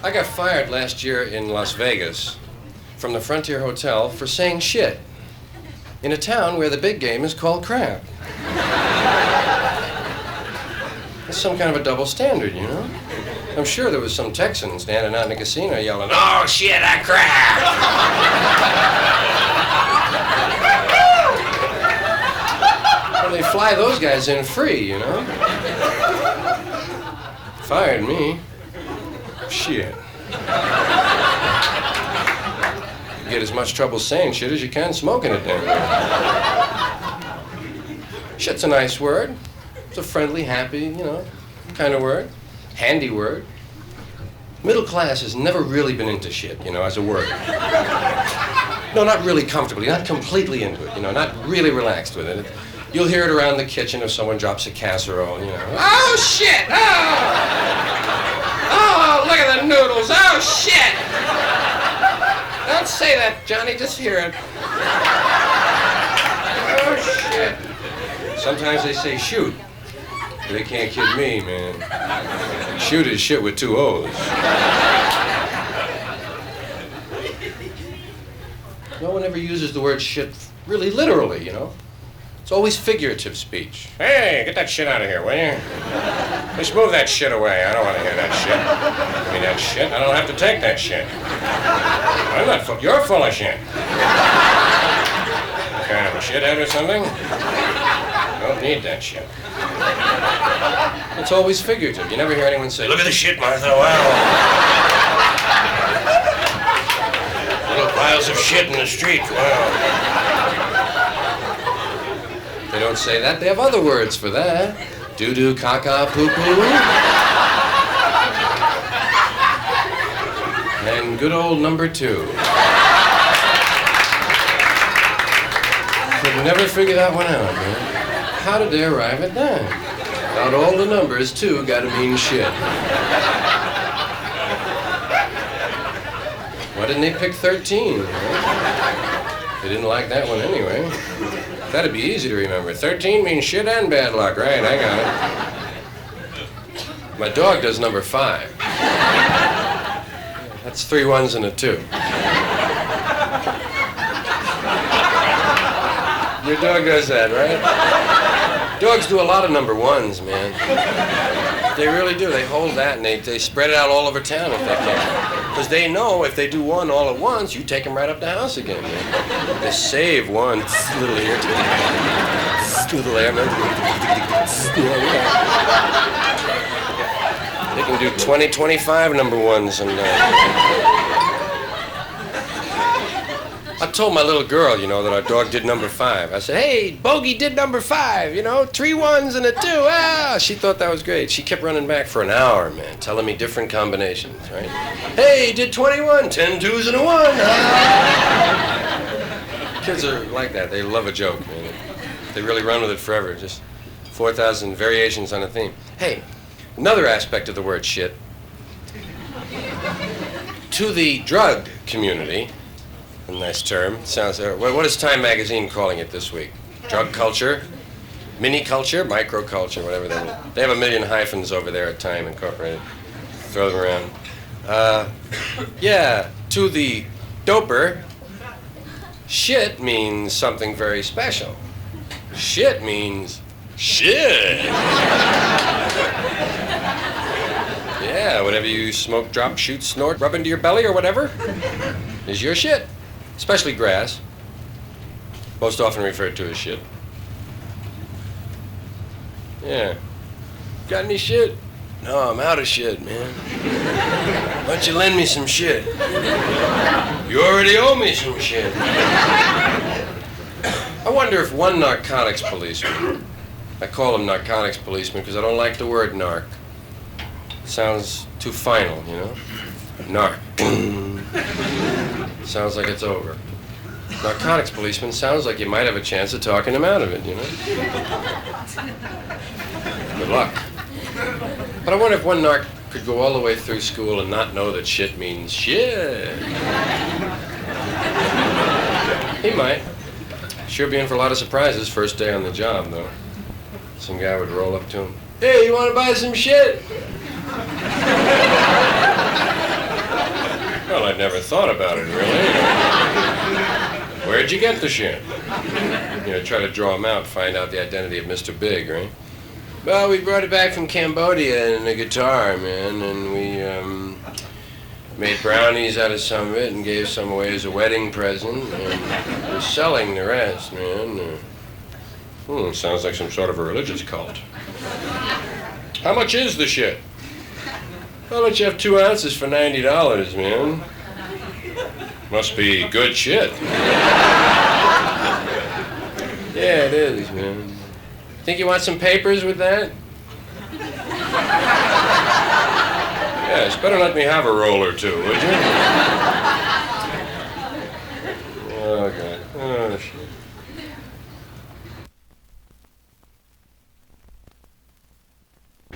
I got fired last year in Las Vegas from the Frontier Hotel for saying shit in a town where the big game is called crap. It's some kind of a double standard, you know? I'm sure there was some Texan standing out in the casino yelling, "Oh, shit, I crap!" Well, they fly those guys in free, you know? Fired me. Shit. You get as much trouble saying shit as you can smoking it then. Shit's a nice word. It's a friendly, happy, you know, kind of word. Handy word. Middle class has never really been into shit, you know, as a word. No, not really comfortably, not completely into it, you know, not really relaxed with it. You'll hear it around the kitchen if someone drops a casserole, you know. "Oh, shit! Oh, look at the noodles! Oh, shit!" Don't say that, Johnny, just hear it. "Oh, shit." Sometimes they say shoot. They can't kid me, man. Shoot is shit with 2 O's. No one ever uses the word shit really literally, you know? It's always figurative speech. "Hey, get that shit out of here, will you? Just move that shit away. I don't want to hear that shit. I mean, that shit. I don't have to take that shit. I'm not full. You're full of shit. Kind of a shithead or something? Don't need that shit." It's always figurative. You never hear anyone say, "Look at the shit, Martha. Wow. Little piles of shit in the street. Wow." They don't say that. They have other words for that. Doo-doo, caca, poo-poo. And good old number 2. Could never figure that one out, man. How did they arrive at that? Out all the numbers, 2 gotta mean shit. Why didn't they pick 13? They didn't like that one anyway. That'd be easy to remember. 13 means shit and bad luck, right? I got it. My dog does number 5. That's 3 1s and a 2. Your dog does that, right? Dogs do a lot of number 1s, man. They really do. They hold that and they spread it out all over town if they can. Because they know if they do 1 all at once, you take them right up the house again, man. They save 1, little here, little there, man. They can do 20, 25 number 1s and... I told my little girl, you know, that our dog did number 5. I said, "Hey, Bogey did number 5, you know, 3 1s and a 2. Ah!" She thought that was great. She kept running back for an hour, man, telling me different combinations, right? "Hey, he did 21, 10 2s and a 1. Ah! Kids are like that. They love a joke, man. They really run with it forever. Just 4,000 variations on a theme. Hey, another aspect of the word shit. To the drug community, a nice term. Sounds. What is Time Magazine calling it this week? Drug culture, mini culture, micro culture, whatever they are. They have a million hyphens over there at Time Incorporated. Throw them around. Yeah. To the doper, shit means something very special. Shit means shit. Yeah. Whatever you smoke, drop, shoot, snort, rub into your belly, or whatever, is your shit. Especially grass, most often referred to as shit. Yeah. Got any shit? No, I'm out of shit, man. Why don't you lend me some shit? You already owe me some shit. I wonder if one narcotics policeman, I call him narcotics policeman because I don't like the word narc. It sounds too final, you know? Narc. Sounds like it's over. Narcotics policeman sounds like you might have a chance of talking him out of it, you know? Good luck. But I wonder if one narc could go all the way through school and not know that shit means shit. He might. Sure be in for a lot of surprises first day on the job, though. some guy would roll up to him. Hey, you want to buy some shit? Well, I'd never thought about it, really. Where'd you get the shit? Try to draw him out, find out the identity of Mr. Big, right? Well, we brought it back from Cambodia in a guitar, man, and we made brownies out of some of it and gave some away as a wedding present, and we're selling the rest, man. Sounds like some sort of a religious cult. How much is the shit? I'll let you have 2 ounces for $90, man. Must be good shit. Yeah, it is, man. Think you want some papers with that? Yes, better let me have a roll or two, would you? Oh, God. Oh, shit.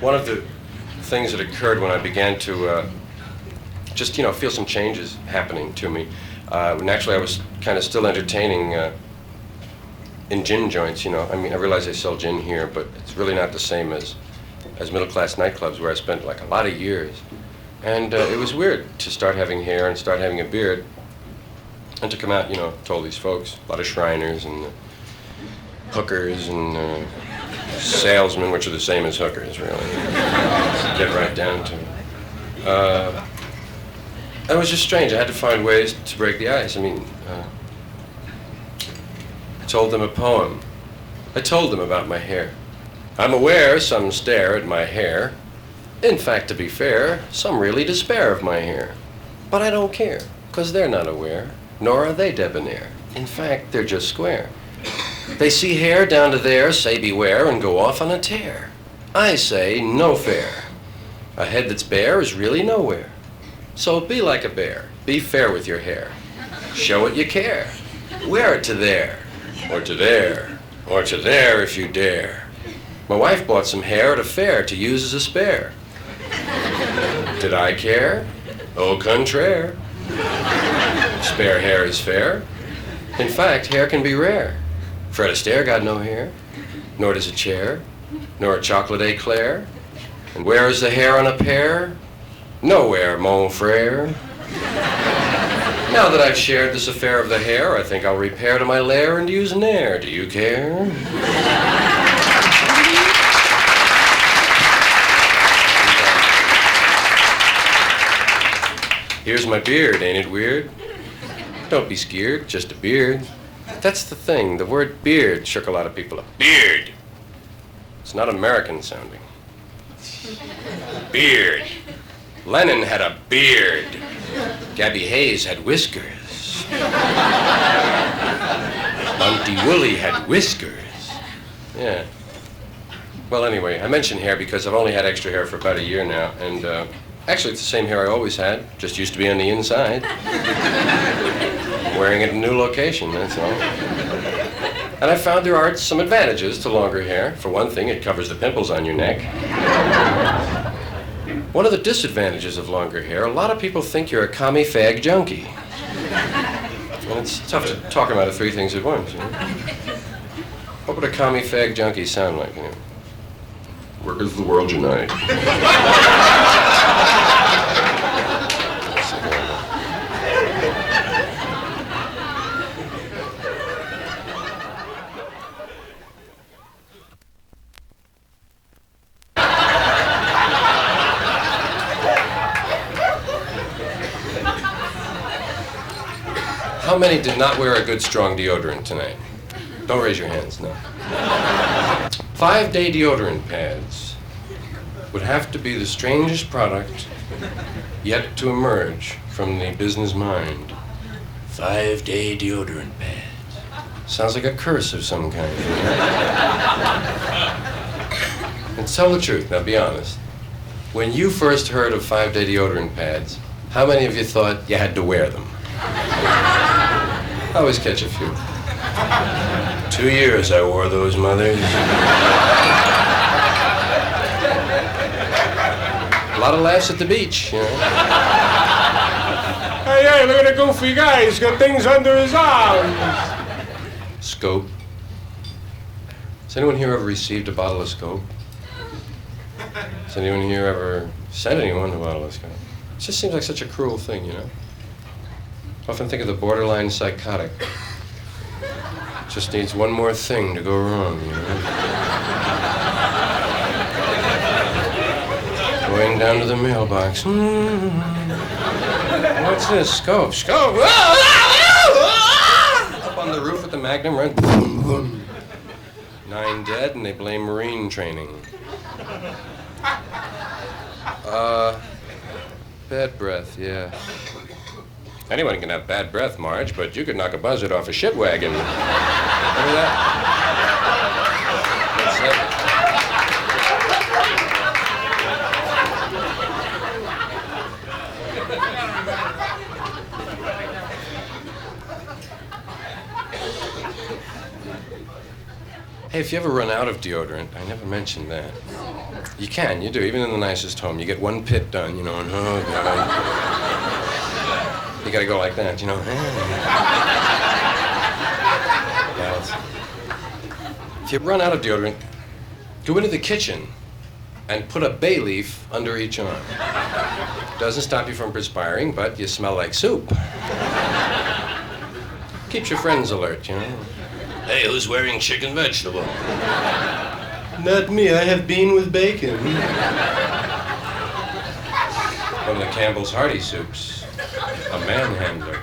One of the things that occurred when I began to just, feel some changes happening to me. Naturally, I was kind of still entertaining in gin joints, I realize they sell gin here, but it's really not the same as middle-class nightclubs where I spent like a lot of years. And it was weird to start having hair and start having a beard and to come out, to all these folks, a lot of Shriners and hookers and salesmen, which are the same as hookers, really. Get right down to it. It was just strange. I had to find ways to break the ice. I told them a poem. I told them about my hair. I'm aware some stare at my hair. In fact, to be fair, some really despair of my hair. But I don't care, 'cause they're not aware, nor are they debonair. In fact, they're just square. They see hair down to there, say beware, and go off on a tear. I say, no fair. A head that's bare is really nowhere. So be like a bear. Be fair with your hair. Show it you care. Wear it to there, or to there, or to there if you dare. My wife bought some hair at a fair to use as a spare. Did I care? Au contraire. Spare hair is fair. In fact, hair can be rare. Fred Astaire got no hair, nor does a chair, nor a chocolate eclair. And where is the hair on a pear? Nowhere, mon frere. Now that I've shared this affair of the hair, I think I'll repair to my lair and use an air. Do you care? Here's my beard, ain't it weird? Don't be scared, just a beard. That's the thing, the word beard shook a lot of people up. Beard! It's not American sounding. Beard. Lennon had a beard. Gabby Hayes had whiskers. Monty Woolley had whiskers. Yeah. Well, anyway, I mention hair because I've only had extra hair for about a year now, and actually it's the same hair I always had, just used to be on the inside. Wearing it in a new location, that's all. And I found there are some advantages to longer hair. For one thing, it covers the pimples on your neck. One of the disadvantages of longer hair, a lot of people think you're a commie fag junkie. And it's tough to talk about 3 things at once, What would a commie fag junkie sound like, Workers of the world unite. How many did not wear a good, strong deodorant tonight? Don't raise your hands, no. 5-day deodorant pads would have to be the strangest product yet to emerge from the business mind. 5-day deodorant pads. Sounds like a curse of some kind. And tell the truth, now be honest. When you first heard of 5-day deodorant pads, how many of you thought you had to wear them? I always catch a few. 2 years I wore those mothers. A lot of laughs at the beach, Hey, look at the goofy guy. He's got things under his arms. Scope. Has anyone here ever received a bottle of scope? Has anyone here ever sent anyone a bottle of scope? It just seems like such a cruel thing, you know? I often think of the borderline psychotic. Just needs one more thing to go wrong, you know? Going down to the mailbox. What's this? Scope. Scope! Up on the roof with the Magnum, right? 9 dead, and they blame Marine training. Bad breath, yeah. Anyone can have bad breath, Marge, but you could knock a buzzard off a shit wagon. Remember that? That's it. Hey, if you ever run out of deodorant, I never mentioned that. You can, you do, even in the nicest home. You get one pit done, you know, and oh, God. You gotta go like that, you know. Now, if you run out of deodorant, go into the kitchen and put a bay leaf under each arm. Doesn't stop you from perspiring, but you smell like soup. Keeps your friends alert, you know. Hey, who's wearing chicken vegetable? Not me, I have bean with bacon. One of the Campbell's hearty soups. A manhandler.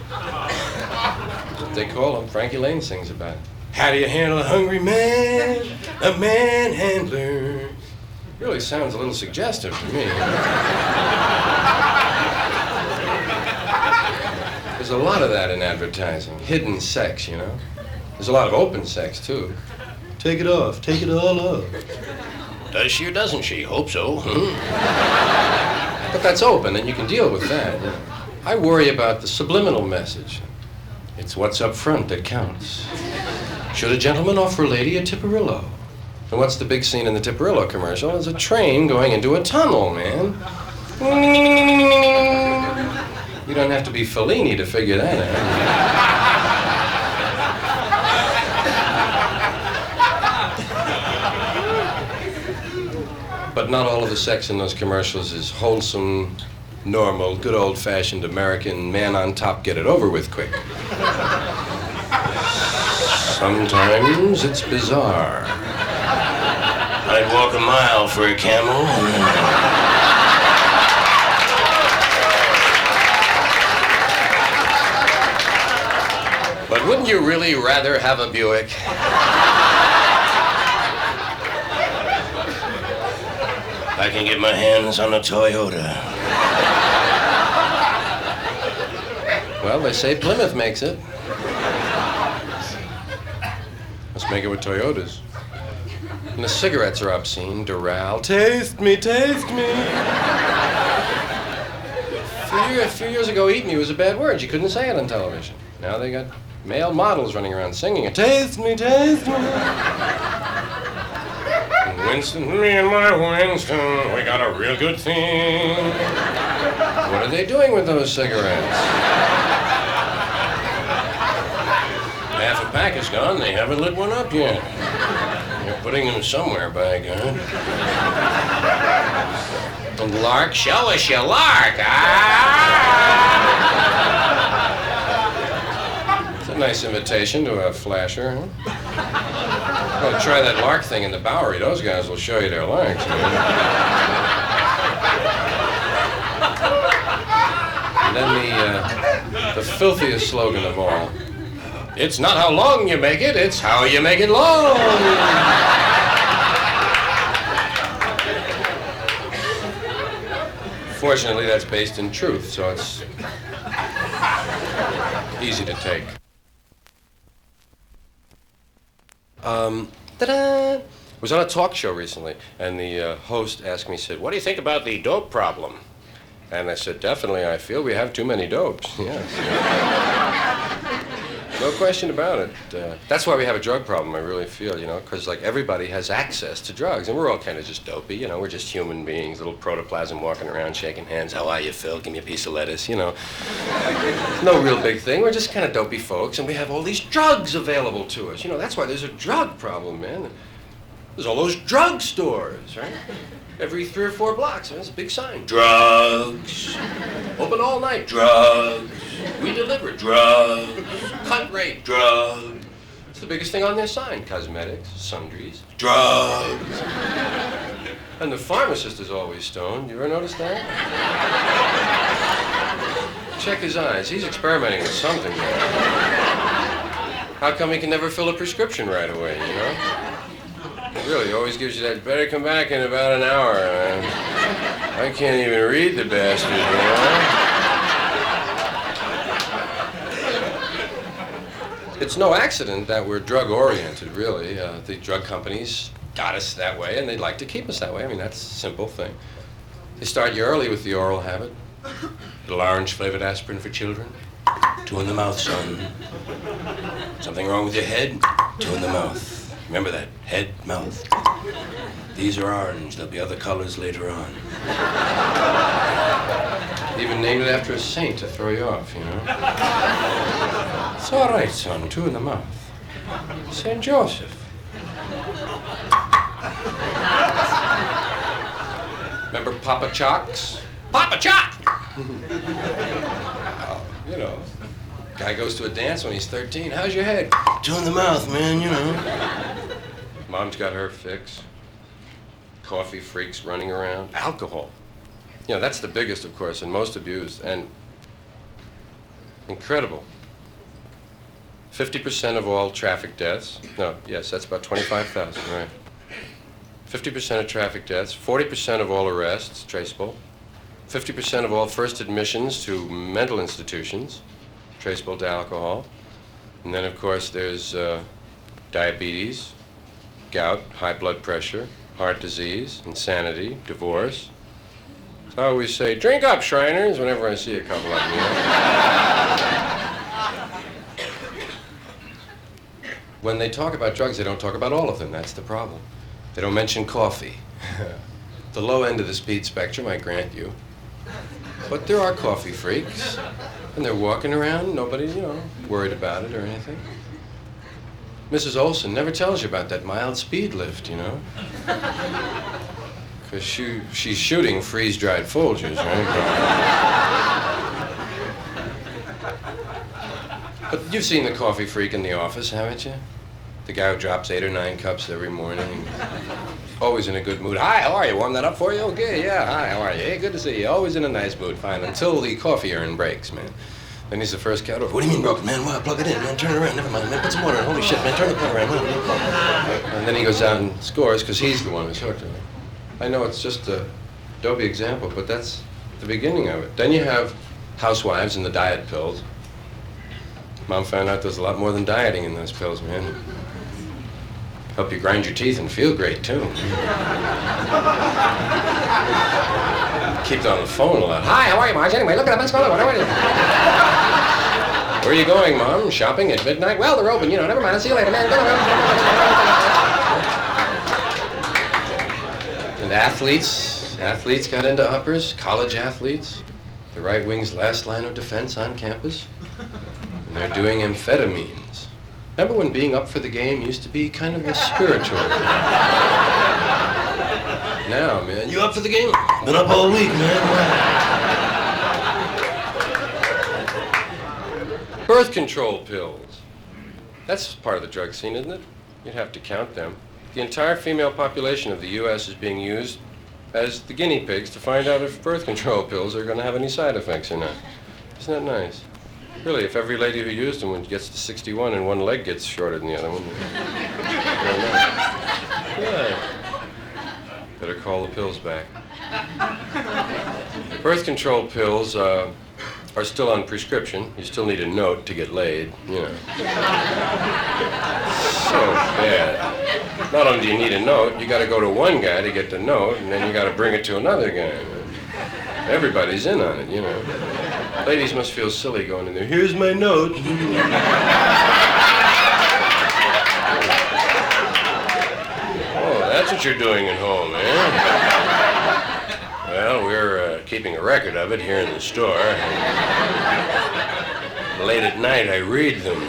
That's what they call him. Frankie Lane sings about it. How do you handle a hungry man? A manhandler. Really sounds a little suggestive to me. There's a lot of that in advertising. Hidden sex, you know. There's a lot of open sex, too. Take it off. Take it all off. Does she or doesn't she? Hope so. But that's open, and you can deal with that. I worry about the subliminal message. It's what's up front that counts. Should a gentleman offer a lady a Tipperillo? And what's the big scene in the Tipperillo commercial? It's a train going into a tunnel, man. You don't have to be Fellini to figure that out. But not all of the sex in those commercials is wholesome, normal, good old-fashioned American, man on top, get it over with quick. Sometimes it's bizarre. I'd walk a mile for a camel. But wouldn't you really rather have a Buick? I can get my hands on a Toyota. Well, they say Plymouth makes it. Let's make it with Toyotas. And the cigarettes are obscene. Doral, taste me, taste me. A few years ago, eat me was a bad word. You couldn't say it on television. Now they got male models running around singing it. Taste me, taste me. Winston, me and my Winston, we got a real good thing. What are they doing with those cigarettes? Half a pack is gone, they haven't lit one up yet. They're putting them somewhere, by God. And Lark, show us your Lark, It's a nice invitation to a flasher, huh? Well, try that Lark thing in the Bowery. Those guys will show you their Larks. And then the filthiest slogan of all. It's not how long you make it, it's how you make it long. Fortunately, that's based in truth, so it's easy to take. Ta-da! I was on a talk show recently, and the host asked me, said, what do you think about the dope problem? And I said, definitely, I feel we have too many dopes. Yes. No question about it. That's why we have a drug problem, I really feel, you know, because like everybody has access to drugs, and we're all kind of just dopey, you know, we're just human beings, little protoplasm walking around shaking hands. How are you, Phil? Give me a piece of lettuce, you know. No real big thing. We're just kind of dopey folks, and we have all these drugs available to us. You know, that's why there's a drug problem, man. There's all those drug stores, right? Every 3 or 4 blocks, there's a big sign. Drugs. Open all night. Drugs. We deliver. Drugs. Cut rate. Drugs. It's the biggest thing on their sign. Cosmetics, sundries, drugs. And the pharmacist is always stoned. You ever notice that? Check his eyes. He's experimenting with something. How come he can never fill a prescription right away, you know? Really, always gives you that, better come back in about an hour. I can't even read the bastard, you know? It's no accident that we're drug-oriented, really. The drug companies got us that way, and they'd like to keep us that way. I mean, that's a simple thing. They start you early with the oral habit. Little orange-flavored aspirin for children. 2 in the mouth, son. Something wrong with your head? 2 in the mouth. Remember that, head, mouth. These are orange, there'll be other colors later on. Even named it after a saint to throw you off, you know? It's all right, son, 2 in the mouth. St. Joseph. Remember Papa Chocks? Papa Choc! You know, guy goes to a dance when he's 13. How's your head? 2 in the mouth, man, you know. Mom's got her fix. Coffee freaks running around. Alcohol. You know, that's the biggest, of course, and most abused, and incredible. 50% of all traffic deaths. No, yes, that's about 25,000, right. 50% of traffic deaths. 40% of all arrests, traceable. 50% of all first admissions to mental institutions, traceable to alcohol. And then, of course, there's diabetes, gout, high blood pressure, heart disease, insanity, divorce. So I always say, drink up, Shriners, whenever I see a couple of them, you know? When they talk about drugs, they don't talk about all of them. That's the problem. They don't mention coffee. The low end of the speed spectrum, I grant you. But there are coffee freaks, and they're walking around, nobody, you know, worried about it or anything. Mrs. Olson never tells you about that mild speed lift, you know? Because she's shooting freeze-dried Folgers, right? But you've seen the coffee freak in the office, haven't you? The guy who drops 8 or 9 cups every morning. Always in a good mood. Hi, how are you? Warm that up for you? Okay, yeah, hi, how are you? Hey, good to see you. Always in a nice mood, fine, until the coffee urn breaks, man. Then he's the first cat over. What do you mean broken, man? Well, plug it in, man. Turn it around. Never mind, man. Put some water in. Holy shit, man. Turn the plug around. And then he goes out and scores because he's the one who's hooked on it. I know it's just a dopey example, but that's the beginning of it. Then you have housewives and the diet pills. Mom found out there's a lot more than dieting in those pills, man. Help you grind your teeth and feel great, too. Keep on the phone a lot. Hi, how are you, Marge? Anyway, look at that. What's going on? What are you? Where are you going, Mom? Shopping at midnight? Well, they're open, you know. Never mind. I'll see you later, man. And athletes got into uppers. College athletes. The right wing's last line of defense on campus. And they're doing amphetamines. Remember when being up for the game used to be kind of a spiritual thing? Now, man, you up for the game? Been up all week, man. Birth control pills. That's part of the drug scene, isn't it? You'd have to count them. The entire female population of the U.S. is being used as the guinea pigs to find out if birth control pills are going to have any side effects or not. Isn't that nice? Really, if every lady who used them gets to 61 and one leg gets shorter than the other one. Yeah. Better call the pills back. Birth control pills are still on prescription. You still need a note to get laid, you know. So bad. Not only do you need a note, you got to go to one guy to get the note, and then you got to bring it to another guy. Everybody's in on it, you know. Ladies must feel silly going in there. Here's my note. that's what you're doing at home, eh? Well, we're keeping a record of it here in the store. Late at night, I read them.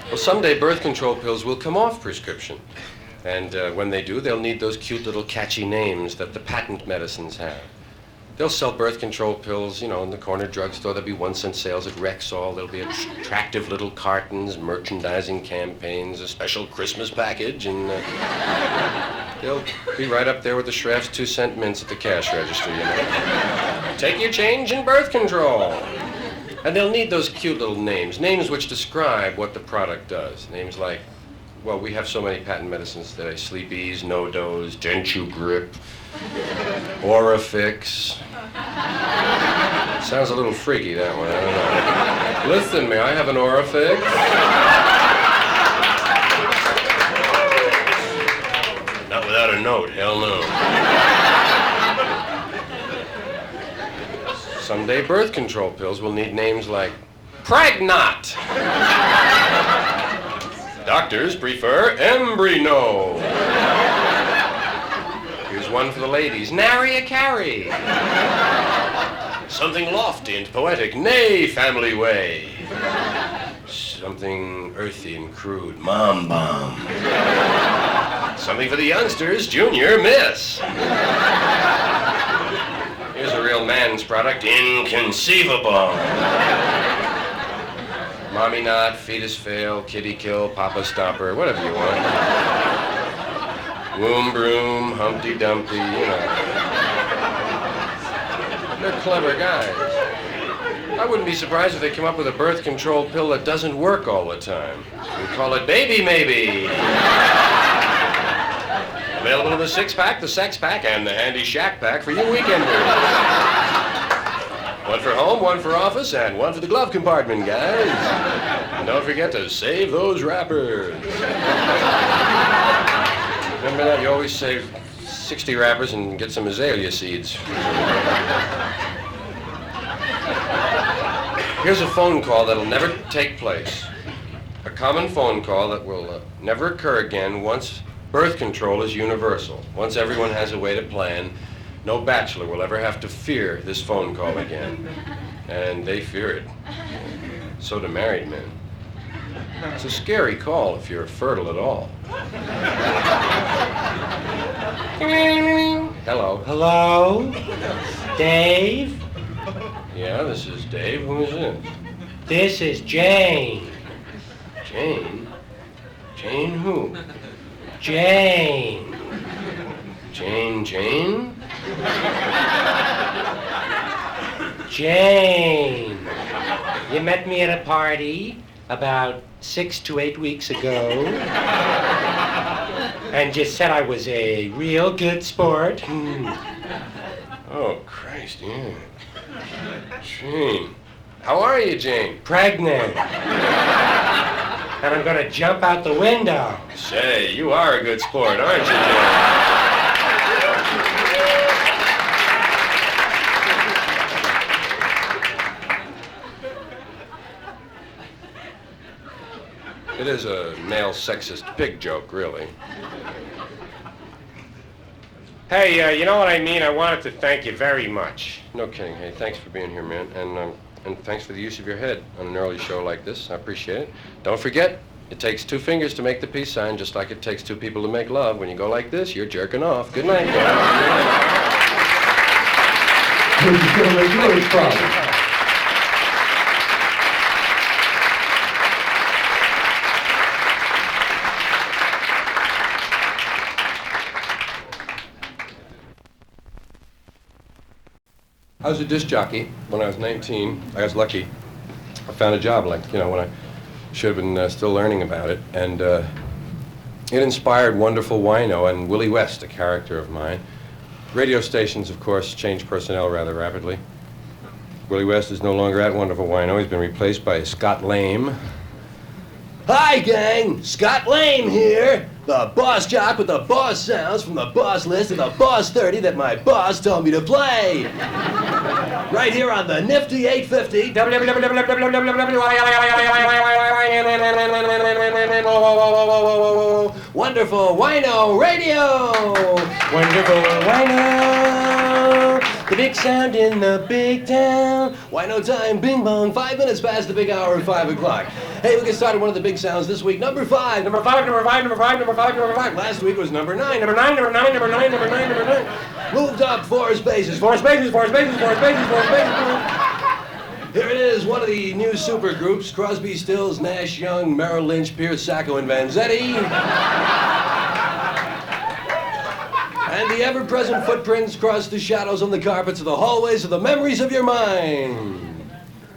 Well, someday birth control pills will come off prescription. And when they do, they'll need those cute little catchy names that the patent medicines have. They'll sell birth control pills, you know, in the corner drugstore. There'll be 1-cent sales at Rexall. There'll be attractive little cartons, merchandising campaigns, a special Christmas package, and they'll be right up there with the Schraff's 2-cent mints at the cash register, you know. Take your change in birth control. And they'll need those cute little names which describe what the product does. Names like, well, we have so many patent medicines today. Sleep Ease, No-Dose, Denture Grip, Orifix. Sounds a little freaky, that one, I don't know. Listen, may I have an Orifix? Not without a note, hell no. Someday birth control pills will need names like Pregnant. Doctors prefer Embryo. Here's one for the ladies. Nary a carry. Something lofty and poetic. Nay, family way. Something earthy and crude. Mom bomb. Something for the youngsters. Junior miss. Here's a real man's product. Inconceivable. Mommy Knot, Fetus Fail, Kitty Kill, Papa Stopper, whatever you want. Womb Broom, Humpty Dumpty, you know. They're clever guys. I wouldn't be surprised if they come up with a birth control pill that doesn't work all the time. We call it Baby Maybe. Available in the 6-pack, the sex pack, and the handy shack pack for you weekenders. One for home, one for office, and one for the glove compartment, guys. And don't forget to save those wrappers. Remember that? You always save 60 wrappers and get some azalea seeds. Here's a phone call that'll never take place. A common phone call that will never occur again once birth control is universal. Once everyone has a way to plan, no bachelor will ever have to fear this phone call again. And they fear it. So do married men. It's a scary call if you're fertile at all. Hello. Hello? Dave? Yeah, this is Dave. Who is this? This is Jane. Jane? Jane who? Jane. Jane? Jane. You met me at a party about 6 to 8 weeks ago. And you said I was a real good sport. Oh, Christ, yeah. Jane. How are you, Jane? Pregnant. And I'm gonna jump out the window. Say, you are a good sport, aren't you, Jane? It is a male sexist pig joke, really. Hey, you know what I mean? I wanted to thank you very much. No kidding. Hey, thanks for being here, man. And thanks for the use of your head on an early show like this. I appreciate it. Don't forget, it takes 2 fingers to make the peace sign, just like it takes 2 people to make love. When you go like this, you're jerking off. Good night, guys. I was a disc jockey when I was 19. I was lucky. I found a job, when I should have been still learning about it. And it inspired Wonderful Wino and Willie West, a character of mine. Radio stations, of course, changed personnel rather rapidly. Willie West is no longer at Wonderful Wino. He's been replaced by Scott Lame. Hi, gang! Scott Lame here! The boss jock with the boss sounds from the boss list of the boss 30 that my boss told me to play! Right here on the nifty 850. Wonderful Wino Radio! Wonderful Wino! The big sound in the big town. Wino time, bing bong, 5 minutes past the big hour of 5 o'clock. Hey, we get started one of the big sounds this week. Number 5, number 5, number 5, number 5, number 5, number 5. Last week was number 9, number 9, number 9, number 9, number 9, number 9. Moved up 4 spaces, 4 spaces, 4 spaces, 4 spaces, 4 spaces. Here it is, one of the new super groups, Crosby, Stills, Nash, Young, Merrill Lynch, Pierce, Sacco, and Vanzetti. And the ever-present footprints cross the shadows on the carpets of the hallways of the memories of your mind.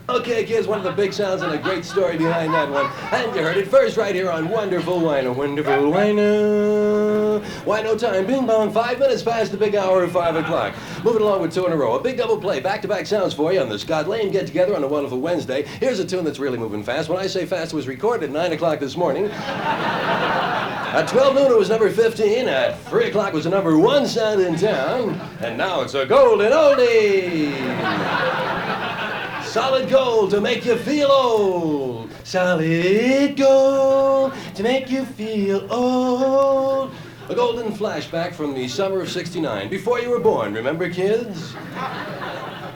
Okay, kids, one of the big sounds and a great story behind that one. And you heard it first right here on Wonderful Wino. Wonderful Wino. Wino time, bing bong, 5 minutes past the big hour of 5 o'clock. Moving along with 2 in a row. A big double play, back-to-back sounds for you on the Scott Lane get-together on a wonderful Wednesday. Here's a tune that's really moving fast. When I say fast, it was recorded at 9 o'clock this morning. At 12 noon, it was number 15. At 3 o'clock, it was the number 1 sound in town. And now it's a golden oldie. Solid gold to make you feel old. Solid gold to make you feel old. A golden flashback from the summer of '69, before you were born, remember, kids?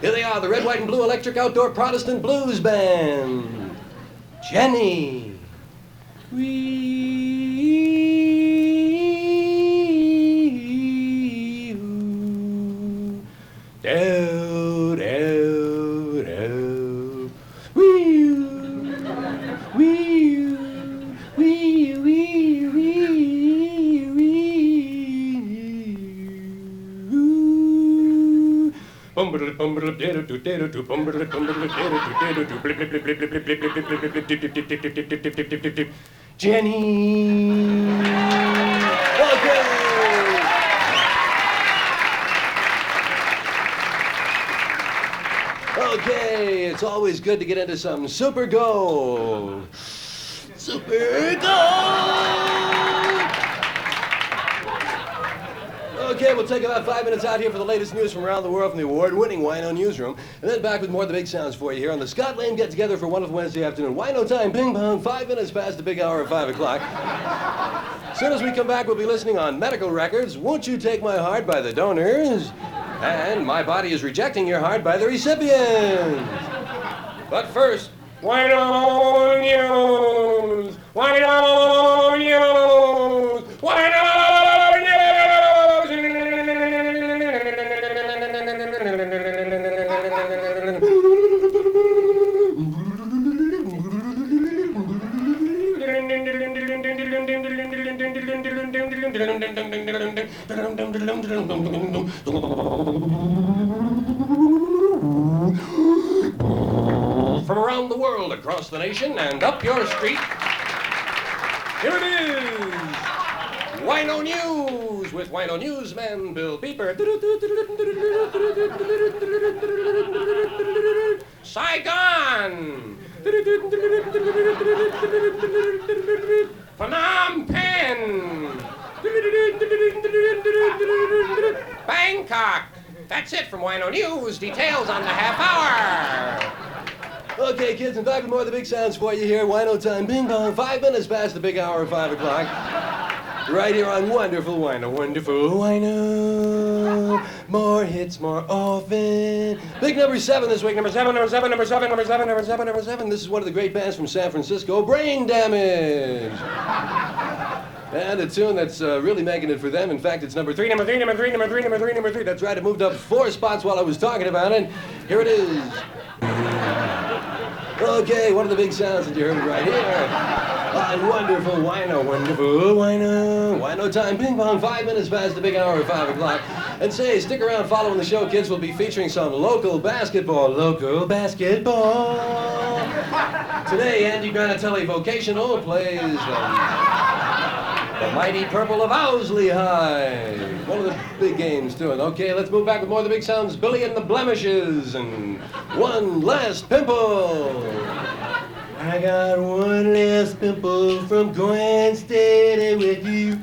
Here they are, the Red, White, and Blue Electric Outdoor Protestant Blues Band. Jenny. Jenny. Okay. Okay, it's always good to get into some super gold. Super gold. Okay, we'll take about 5 minutes out here for the latest news from around the world from the award-winning Wino Newsroom, and then back with more of the big sounds for you here on the Scott Lane get-together for wonderful Wednesday afternoon. Wino time, ping pong, 5 minutes past the big hour of 5 o'clock. As soon as we come back, we'll be listening on medical records, Won't You Take My Heart by the donors, and My Body is Rejecting Your Heart by the recipients. But first, Wino News! Wino News! Wino News! From around the world, across the nation, and up your street, here it is, Wino News, with Wino Newsman Bill Beeper. Saigon! Phnom Penh! Bangkok! That's it from Wino News. Details on the half hour. Okay, kids, and back with more of the big sounds for you here. Wino time, bing bong, 5 minutes past the big hour of 5 o'clock. Right here on Wonderful Wino. Wonderful Wino. More hits more often. Big number 7 this week. Number 7, number 7, number 7, number 7, number 7, number 7. This is one of the great bands from San Francisco, Brain Damage. And a tune that's really making it for them. In fact, it's number 3, number 3, number 3, number 3, number 3, number 3. That's right, it moved up 4 spots while I was talking about it. Here it is. Okay, one of the big sounds that you heard right here. On Wonderful Wino, Wonderful Wino. Wino time, ping pong, 5 minutes past the big hour of 5 o'clock. And say, stick around following the show, kids. We'll be featuring some local basketball. Local basketball. Today, Andy Granatelli Vocational plays the mighty purple of Owsley High. One of the big games, too. And okay, let's move back with more of the big sounds. Billy and the Blemishes and One Last Pimple. I got one last pimple from going steady with you.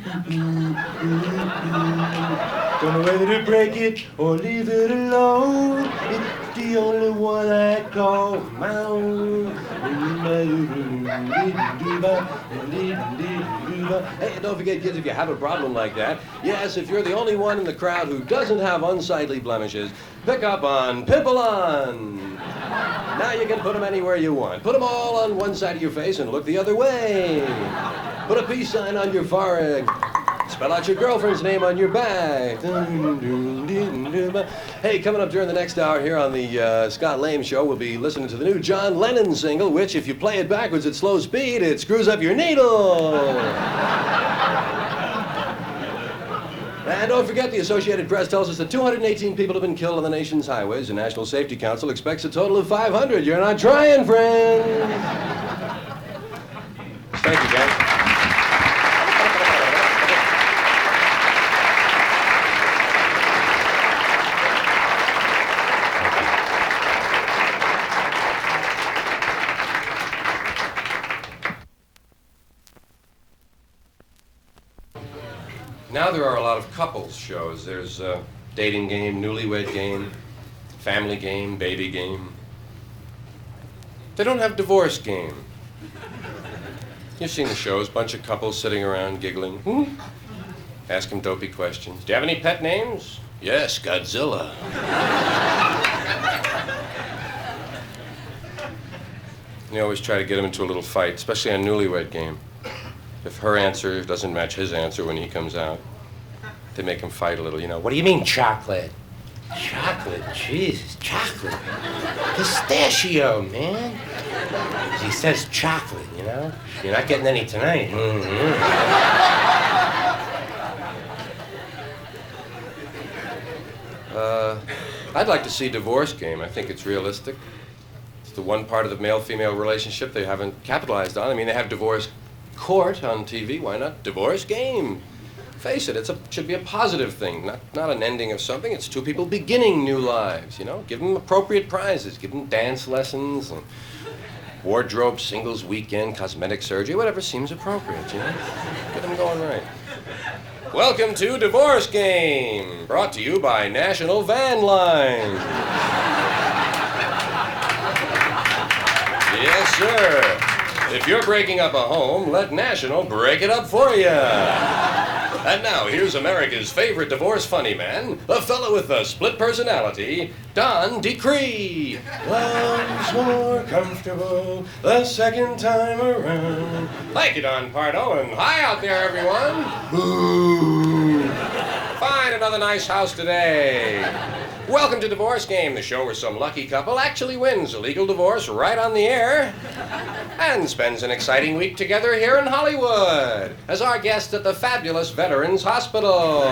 Don't know whether to break it or leave it alone. It's the only one I call my own. Hey, and don't forget, kids, if you have a problem like that, yes, if you're the only one in the crowd who doesn't have unsightly blemishes, pick up on Pimple-On. Now you can put them anywhere you want. Put them all on one side of your face and look the other way. Put a peace sign on your forehead. Spell out your girlfriend's name on your back. Hey, coming up during the next hour here on the Scott Lame Show, we'll be listening to the new John Lennon single, which, if you play it backwards at slow speed, it screws up your needle. And don't forget, the Associated Press tells us that 218 people have been killed on the nation's highways. The National Safety Council expects a total of 500. You're not trying, friends. Thank you, guys. Now there are a lot of couples shows. There's dating game, newlywed game, family game, baby game. They don't have divorce game. You've seen the shows, bunch of couples sitting around giggling. Ask them dopey questions. Do you have any pet names? Yes, Godzilla. You always try to get them into a little fight, especially on newlywed game. If her answer doesn't match his answer when he comes out, they make him fight a little, you know. What do you mean, chocolate? Chocolate? Jesus, chocolate. Pistachio, man. He says chocolate, you know? You're not getting any tonight. I'd like to see Divorce Game. I think it's realistic. It's the one part of the male-female relationship they haven't capitalized on. I mean, they have divorce court on TV. Why not Divorce Game? Face it, it should be a positive thing, not an ending of something. It's two people beginning new lives, you know? Give them appropriate prizes. Give them dance lessons and wardrobe singles weekend, cosmetic surgery, whatever seems appropriate, you know? Get them going right. Welcome to Divorce Game, brought to you by National Van Line. Yes, sir. If you're breaking up a home, let National break it up for you. And now, here's America's favorite divorce funny man, the fellow with the split personality, Don Decree. Love's more comfortable the second time around. Thank you, Don Pardo, and hi out there, everyone. Ooh. Find another nice house today. Welcome to Divorce Game, the show where some lucky couple actually wins a legal divorce right on the air and spends an exciting week together here in Hollywood as our guest at the fabulous Veterans Hospital.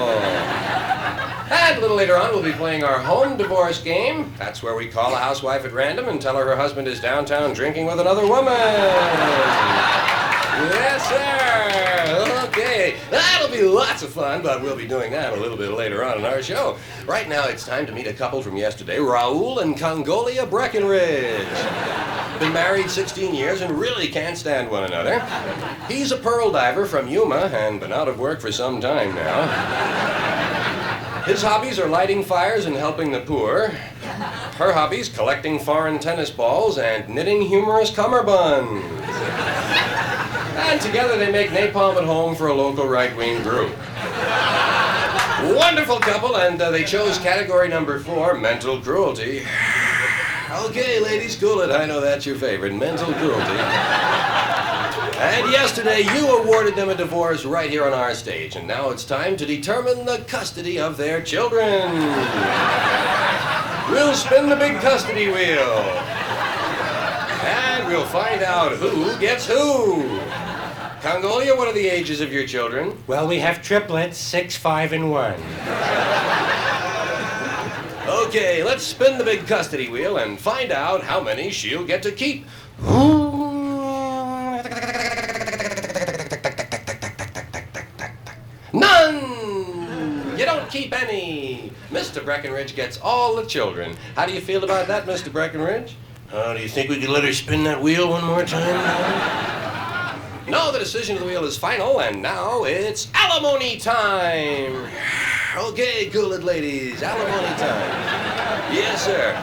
And a little later on, we'll be playing our home divorce game. That's where we call a housewife at random and tell her husband is downtown drinking with another woman. Yes, sir. Okay. That'll be lots of fun, but we'll be doing that a little bit later on in our show. Right now, it's time to meet a couple from yesterday, Raoul and Congolia Breckenridge. Been married 16 years and really can't stand one another. He's a pearl diver from Yuma and been out of work for some time now. His hobbies are lighting fires and helping the poor. Her hobbies, collecting foreign tennis balls and knitting humorous cummerbunds. And together they make napalm at home for a local right-wing group. Wonderful couple, and they chose category number 4, mental cruelty. Okay, ladies, cool it. I know that's your favorite, mental cruelty. And yesterday, you awarded them a divorce right here on our stage, and now it's time to determine the custody of their children. We'll spin the big custody wheel. And we'll find out who gets who. Congolia, what are the ages of your children? Well, we have triplets, 6, 5, and 1. Okay, let's spin the big custody wheel and find out how many she'll get to keep. None! You don't keep any. Mr. Breckenridge gets all the children. How do you feel about that, Mr. Breckenridge? Do you think we could let her spin that wheel one more time? No, the decision of the wheel is final, and now it's alimony time. Okay, cool it, ladies. Alimony time. Yes, sir.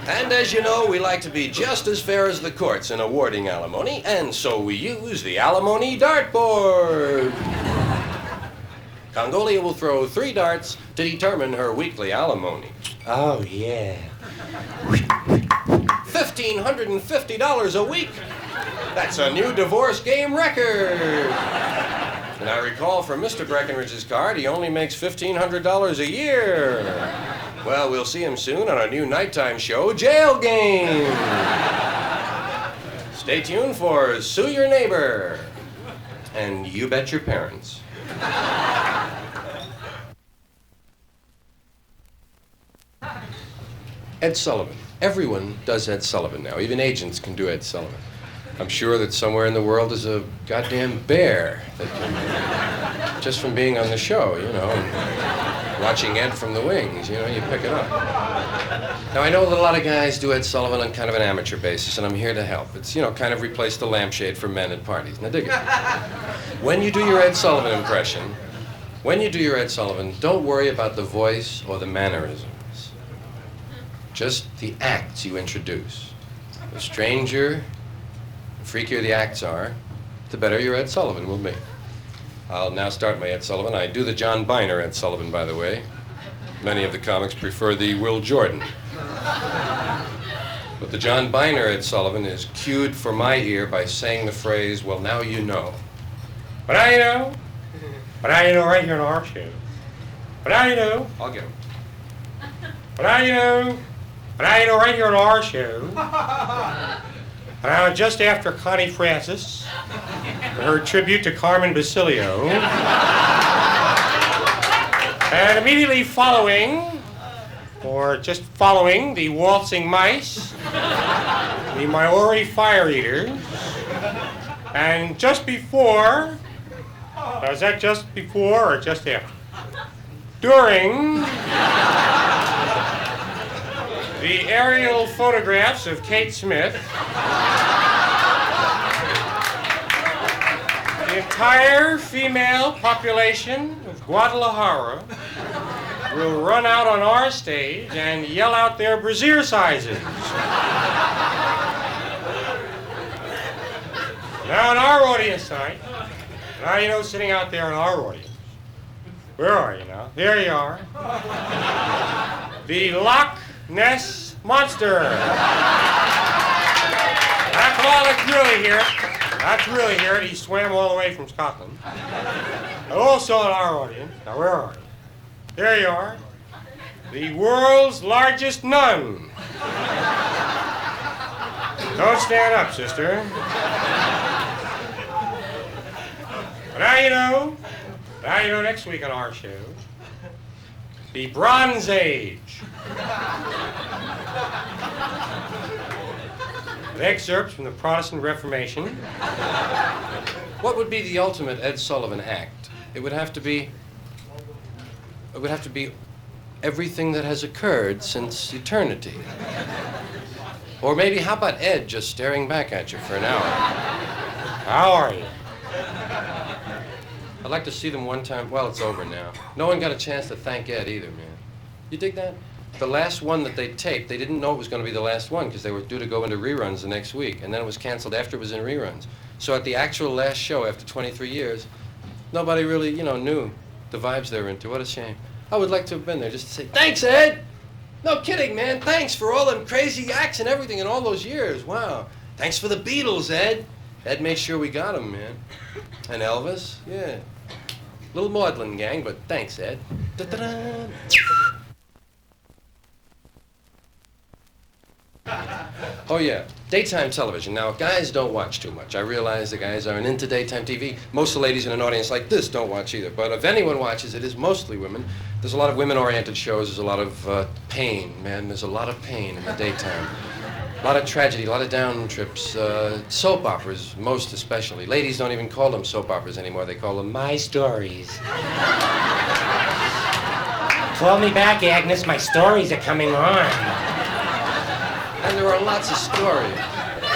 And as you know, we like to be just as fair as the courts in awarding alimony, and so we use the alimony dartboard. Congolia will throw 3 darts to determine her weekly alimony. Oh, yeah. $1,550 a week. That's a new divorce game record. And I recall from Mr. Breckenridge's card, he only makes $1,500 a year. Well, we'll see him soon on our new nighttime show, Jail Game. Stay tuned for Sue Your Neighbor. And You Bet Your Parents. Ed Sullivan. Everyone does Ed Sullivan now. Even agents can do Ed Sullivan. I'm sure that somewhere in the world there's a goddamn bear that can, just from being on the show, you know, and watching Ed from the wings, you know, you pick it up. Now, I know that a lot of guys do Ed Sullivan on kind of an amateur basis, and I'm here to help. It's, you know, kind of replace the lampshade for men at parties. Now, dig it. When you do your Ed Sullivan impression, don't worry about the voice or the mannerisms. Just the acts you introduce. The stranger, the freakier the acts are, the better your Ed Sullivan will be. I'll now start my Ed Sullivan. I do the John Biner Ed Sullivan, by the way. Many of the comics prefer the Will Jordan. But the John Biner Ed Sullivan is cued for my ear by saying the phrase, well, now you know. But now you know. But now you know right here on our show. But now you know. I'll get him. But now you know. But now you know right here on our show. Now, just after Connie Francis, her tribute to Carmen Basilio, and immediately following, or just following, the Waltzing Mice, the Maori Fire Eaters, and just before, is that just before or just after? During the aerial photographs of Kate Smith, the entire female population of Guadalajara will run out on our stage and yell out their brassiere sizes. Now in our audience tonight, now you know, sitting out there in our audience, where are you now? There you are. The Loch Ness Monster. That's really here. That's really here. He swam all the way from Scotland. And also in our audience, now where are you? There you are. The world's largest nun. Don't stand up, sister. But now you know. Now you know next week on our show. The Bronze Age. With excerpts from the Protestant Reformation. What would be the ultimate Ed Sullivan act? It would have to be everything that has occurred since eternity. Or maybe, how about Ed just staring back at you for an hour? How are you? I'd like to see them one time. Well, it's over now. No one got a chance to thank Ed either, man. You dig that? The last one that they taped, they didn't know it was going to be the last one because they were due to go into reruns the next week, and then it was canceled after it was in reruns. So at the actual last show after 23 years, nobody really, you know, knew the vibes they were into. What a shame. I would like to have been there just to say, thanks, Ed! No kidding, man. Thanks for all them crazy acts and everything in all those years. Wow. Thanks for the Beatles, Ed. Ed made sure we got them, man. And Elvis, yeah. Little maudlin gang, but thanks, Ed. Da-da-da. Oh, yeah, daytime television. Now, guys don't watch too much. I realize the guys aren't into daytime TV. Most of the ladies in an audience like this don't watch either. But if anyone watches, it is mostly women. There's a lot of women-oriented shows. There's a lot of pain, man. There's a lot of pain in the daytime. A lot of tragedy, a lot of down trips. Soap operas, most especially. Ladies don't even call them soap operas anymore. They call them My Stories. Call me back, Agnes. My stories are coming on. And there are lots of stories.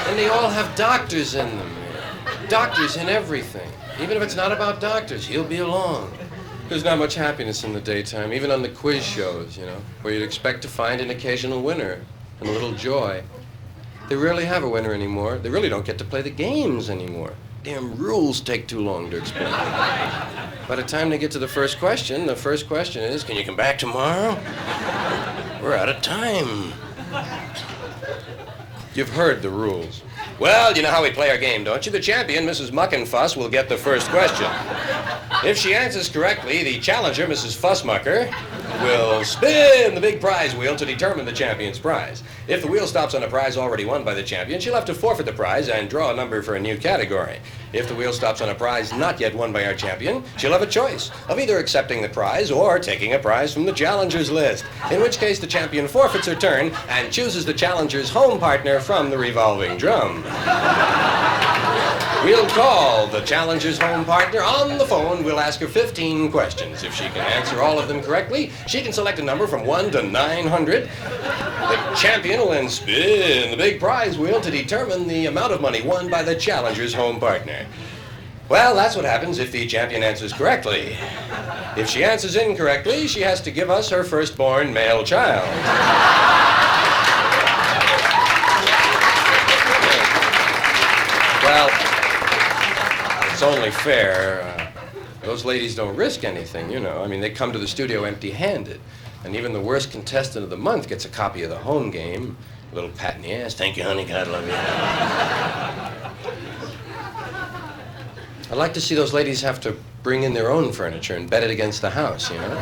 And they all have doctors in them, man. Doctors in everything. Even if it's not about doctors, he'll be along. There's not much happiness in the daytime, even on the quiz shows, you know, where you'd expect to find an occasional winner. and a little joy. They rarely have a winner anymore. They really don't get to play the games anymore. Damn rules take too long to explain. By the time they get to the first question is, can you come back tomorrow? We're out of time. You've heard the rules. Well, you know how we play our game, don't you? The champion, Mrs. Muck and Fuss, will get the first question. If she answers correctly, the challenger, Mrs. Fussmucker, will spin the big prize wheel to determine the champion's prize. If the wheel stops on a prize already won by the champion, she'll have to forfeit the prize and draw a number for a new category. If the wheel stops on a prize not yet won by our champion, she'll have a choice of either accepting the prize or taking a prize from the challenger's list, in which case the champion forfeits her turn and chooses the challenger's home partner from the revolving drum. We'll call the challenger's home partner on the phone. We'll ask her 15 questions. If she can answer all of them correctly, she can select a number from 1 to 900. The champion will then spin the big prize wheel to determine the amount of money won by the challenger's home partner. Well, that's what happens if the champion answers correctly. If she answers incorrectly, she has to give us her firstborn male child. Well, it's only fair. Those ladies don't risk anything, you know. I mean, they come to the studio empty-handed. And even the worst contestant of the month gets a copy of the home game. A little pat in the ass. Thank you, honey. God love you. I'd like to see those ladies have to bring in their own furniture and bed it against the house, you know.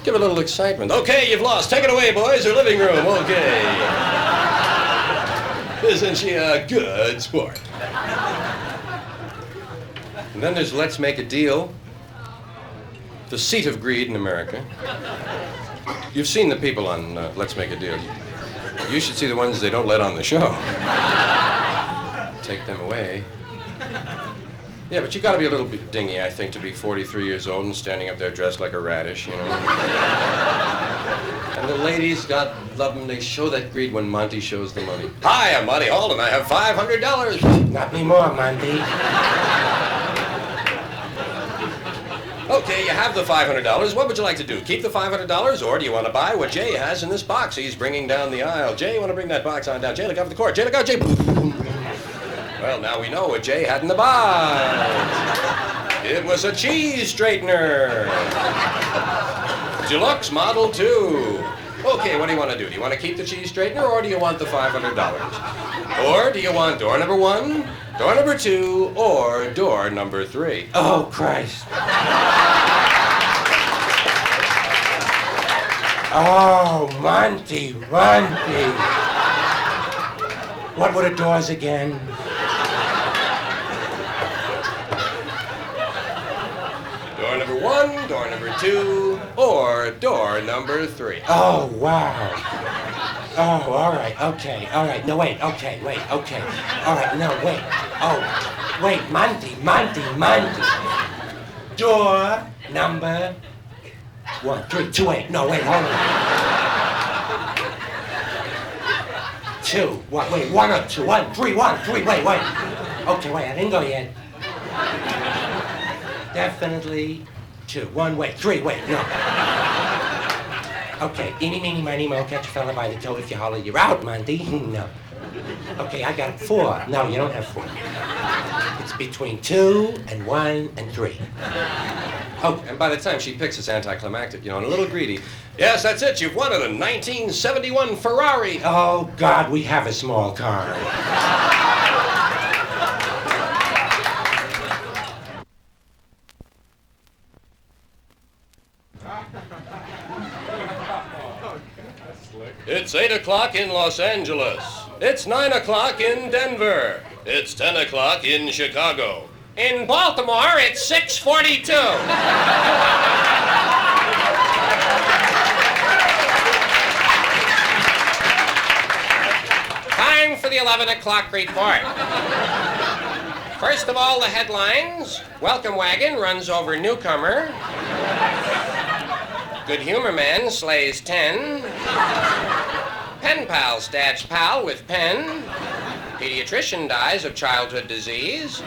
Give a little excitement. Okay, you've lost. Take it away, boys. Her living room. Okay. Isn't she a good sport? And then there's Let's Make a Deal, the seat of greed in America. You've seen the people on Let's Make a Deal. You should see the ones they don't let on the show. Take them away. Yeah, but you gotta be a little bit dingy, I think, to be 43 years old and standing up there dressed like a radish, you know. And the ladies, God love them, they show that greed when Monty shows the money. Hi, I'm Monty Hall, and I have $500. Not anymore, Monty. Okay, you have the $500. What would you like to do? Keep the $500, or do you want to buy what Jay has in this box he's bringing down the aisle? Jay, you want to bring that box on down? Jay, look out for the cord. Jay, look out, Jay. Well, now we know what Jay had in the box. It was a cheese straightener. Deluxe Model 2. Okay, what do you want to do? Do you want to keep the cheese straightener, or do you want the $500? Or do you want door number 1, door number 2, or door number 3? Oh, Christ. Oh, Monty. What were the doors again? Door number 1, door number 2, or door number 3. Oh, wow. Oh, all right, okay, all right. No, wait, okay, wait, okay. All right, no, wait. Oh, wait, Monty. Door number 1, 3, 2, 8. No, wait, hold on. 2. What? Wait, 1 or 2? 1, 3, 1, 3. Wait. Okay, wait, I didn't go yet. Definitely 2. 1, wait. 3, wait, no. Okay, eeny, meeny, miny, moe, catch a fella by the toe. If you holler, you're out, Monty. No. Okay, I got 4. No, you don't have 4. It's between 2 and 1 and 3. Oh, and by the time she picks, it's anticlimactic, you know, and a little greedy. Yes, that's it. You've won it, a 1971 Ferrari. Oh, God, we have a small car. It's 8 o'clock in Los Angeles. It's 9 o'clock in Denver. It's 10 o'clock in Chicago. In Baltimore, it's 6:42. Time for the 11 o'clock report. First of all, the headlines. Welcome wagon runs over newcomer. Good humor man slays 10. Pen pal stabs pal with pen. Pediatrician dies of childhood disease.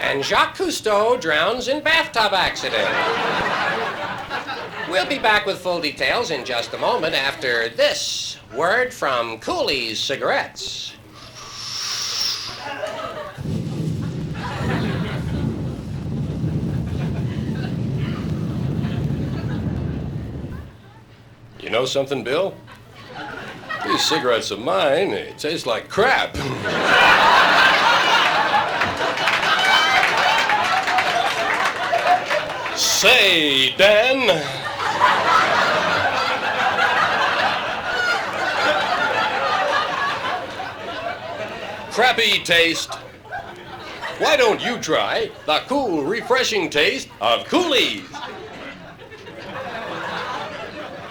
And Jacques Cousteau drowns in bathtub accident. We'll be back with full details in just a moment after this word from Cooley's Cigarettes. You know something, Bill? These cigarettes of mine, they taste like crap. Say, Dan. Crappy taste. Why don't you try the cool, refreshing taste of Cooley's?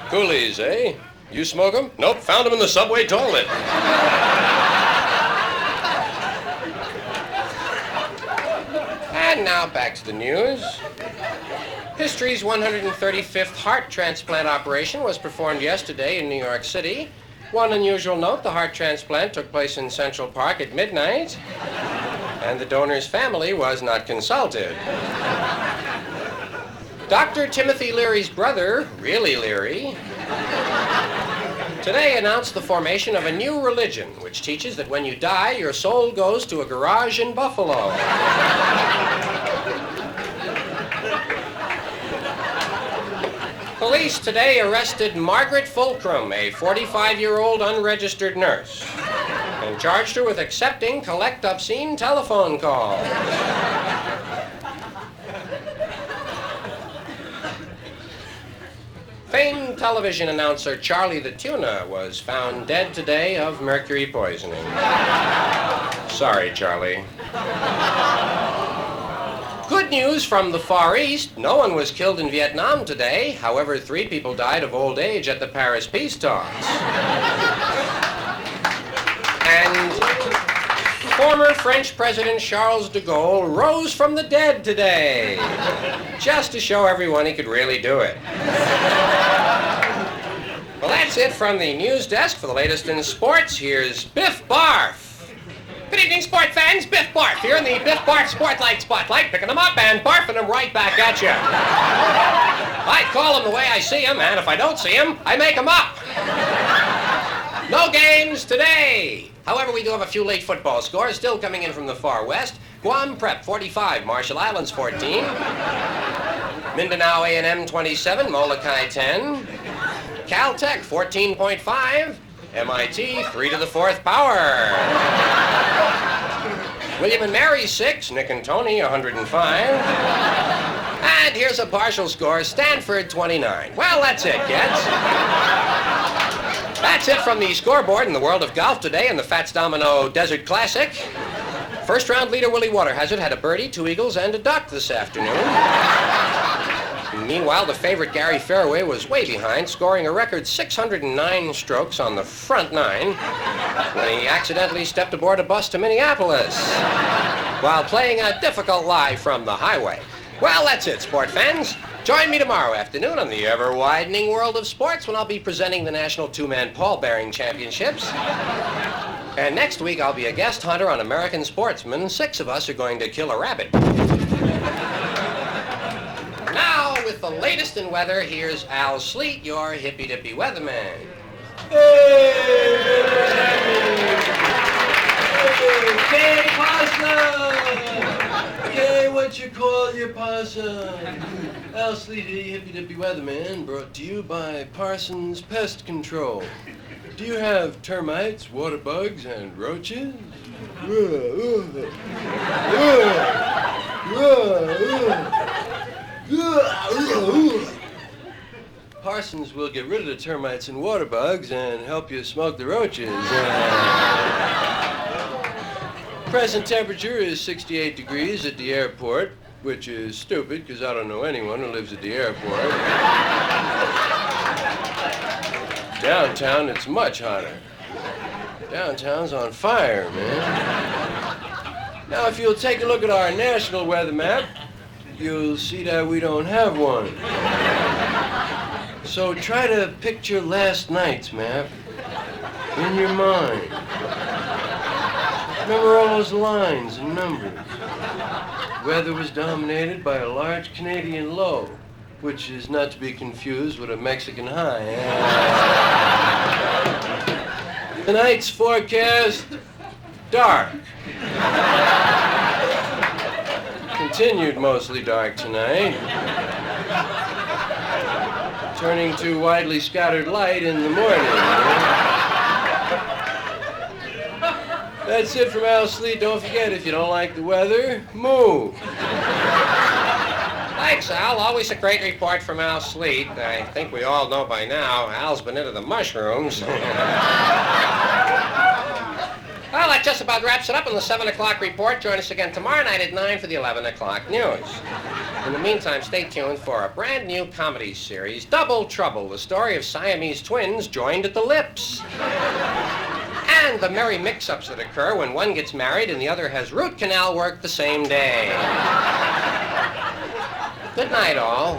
Cooley's, eh? You smoke them? Nope, found them in the subway toilet. And now back to the news. History's 135th heart transplant operation was performed yesterday in New York City. One unusual note, the heart transplant took place in Central Park at midnight, and the donor's family was not consulted. Dr. Timothy Leary's brother, really Leary, today announced the formation of a new religion which teaches that when you die, your soul goes to a garage in Buffalo. Police today arrested Margaret Fulcrum, a 45-year-old unregistered nurse, and charged her with accepting collect obscene telephone calls. Famed television announcer Charlie the Tuna was found dead today of mercury poisoning. Sorry, Charlie. Good news from the Far East. No one was killed in Vietnam today. However, 3 people died of old age at the Paris peace talks. And former French President Charles de Gaulle rose from the dead today, just to show everyone he could really do it. Well, that's it from the news desk. For the latest in sports, here's Biff Barf. Good evening, sport fans. Biff Barf here in the Biff Barf Spotlight, picking them up and barfing them right back at you. I call them the way I see them, and if I don't see them, I make them up. No games today. However, we do have a few late football scores still coming in from the far west. Guam Prep 45, Marshall Islands 14. Mindanao A&M 27, Molokai 10. Caltech 14.5. MIT 3 to the 4th power. William and Mary 6, Nick and Tony 105. And here's a partial score, Stanford 29. Well, that's it, kids. That's it from the scoreboard in the world of golf today in the Fats Domino Desert Classic. First round leader Willie Waterhazard had a birdie, 2 eagles, and a duck this afternoon. Meanwhile, the favorite Gary Fairway was way behind, scoring a record 609 strokes on the front 9 when he accidentally stepped aboard a bus to Minneapolis while playing a difficult lie from the highway. Well, that's it, sport fans. Join me tomorrow afternoon on the ever-widening world of sports when I'll be presenting the National Two-Man Pall Bearing Championships. And next week, I'll be a guest hunter on American Sportsman. 6 of us are going to kill a rabbit. Now, with the latest in weather, here's Al Sleet, your hippy-dippy weatherman. Hey, possum! Okay, what you call your possum? Al Sleet, hippy-dippy weatherman, brought to you by Parsons Pest Control. Do you have termites, water bugs, and roaches? Parsons will get rid of the termites and water bugs and help you smoke the roaches. Present temperature is 68 degrees at the airport, which is stupid because I don't know anyone who lives at the airport. Downtown, it's much hotter. Downtown's on fire, man. Now, if you'll take a look at our national weather map, you'll see that we don't have one. So try to picture last night's map in your mind. Remember all those lines and numbers. Weather was dominated by a large Canadian low, which is not to be confused with a Mexican high. Tonight's forecast, dark. Continued mostly dark tonight. Turning to widely scattered light in the morning. That's it from Al Sleet. Don't forget, if you don't like the weather, move. Thanks, Al. Always a great report from Al Sleet. I think we all know by now Al's been into the mushrooms. Well, that just about wraps it up on the 7 o'clock report. Join us again tomorrow night at 9 for the 11 o'clock news. In the meantime, stay tuned for a brand new comedy series, Double Trouble, the story of Siamese twins joined at the lips. And the merry mix-ups that occur when one gets married and the other has root canal work the same day. Good night, all.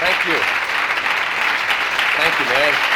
Thank you. Thank you, man.